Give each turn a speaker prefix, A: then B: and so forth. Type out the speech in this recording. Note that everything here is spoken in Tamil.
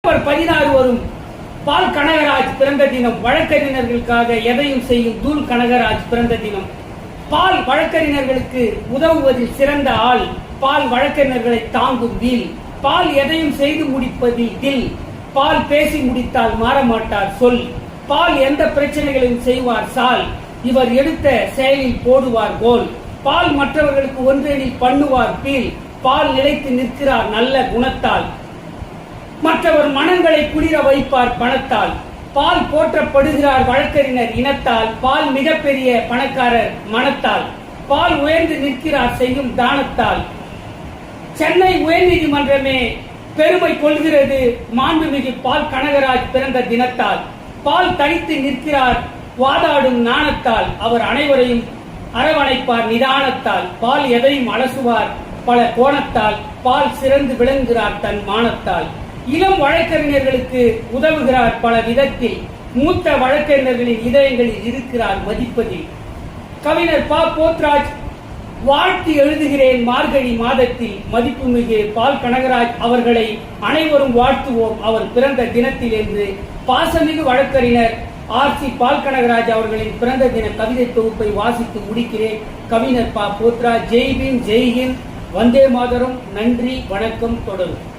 A: 16 வரும் பால் கனகராஜ் பிறந்த தினம். வழக்கறிஞர்களுக்காக எதையும் செய்யும் தூள் கனகராஜ் பிறந்த தினம். பால் வழக்கறிஞர்களுக்கு உதவுவதில் சிறந்த ஆள். பால் வழக்கறிஞர்களை தாங்கும் வீல். பால் எதையும் செய்து முடிப்பதில் தில். பால் பேசி முடித்தால் மாறமாட்டார் சொல். பால் எந்த பிரச்சனைகளையும் செய்வார் சால். இவர் எடுத்த செயலில் போடுவார் கோல். பால் மற்றவர்களுக்கு ஒன்றெனில் பண்ணுவார் பீல். பால் நிலைத்து நிற்கிறார் நல்ல குணத்தால். மற்றவர் மனங்களை குளிர வைப்பார் பணத்தால். பால் போற்றப்படுகிறார் வழக்கறிஞர் இனத்தால். பால் மிகப்பெரிய பணக்காரர் மனத்தால். பால் உயர்ந்து நிற்கிறார் செய்யும் தானத்தால். சென்னை உயர்நீதிமன்றமே பெருமை கொள்கிறது மாண்புமிகு பால் கனகராஜ் பிறந்த தினத்தால். பால் தனித்து நிற்கிறார் வாதாடும் நாணத்தால். அவர் அனைவரையும் அரவணைப்பார் நிதானத்தால். பால் எதையும் அலசுவார் பல கோணத்தால். பால் சிறந்து விளங்குகிறார் தன் மானத்தால். இளம் வழக்கறிஞர்களுக்கு உதவுகிறார் பல விதத்தில். மூத்த வழக்கறிஞர்களின் இதயங்களில் இருக்கிறார் மதிப்பதில். கவிஞர் ப. போத்ராஜ் வாழ்த்து எழுதுகிறேன் மார்கழி மாதத்தில். மதிப்புமிகு பால் கனகராஜ் அவர்களை அனைவரும் வாழ்த்துவோம் அவர் பிறந்த தினத்தில் என்று பாசமிகு வழக்கறிஞர் ஆர்.சி. பால் கனகராஜ் அவர்களின் பிறந்த தின கவிதை தொகுப்பை வாசித்து முடிக்கிறேன். கவிஞர் ப. போத்ராஜ். ஜெய் பீம், ஜெய் ஹிந்த், வந்தே மாதரம். நன்றி, வணக்கம். தொடரும்.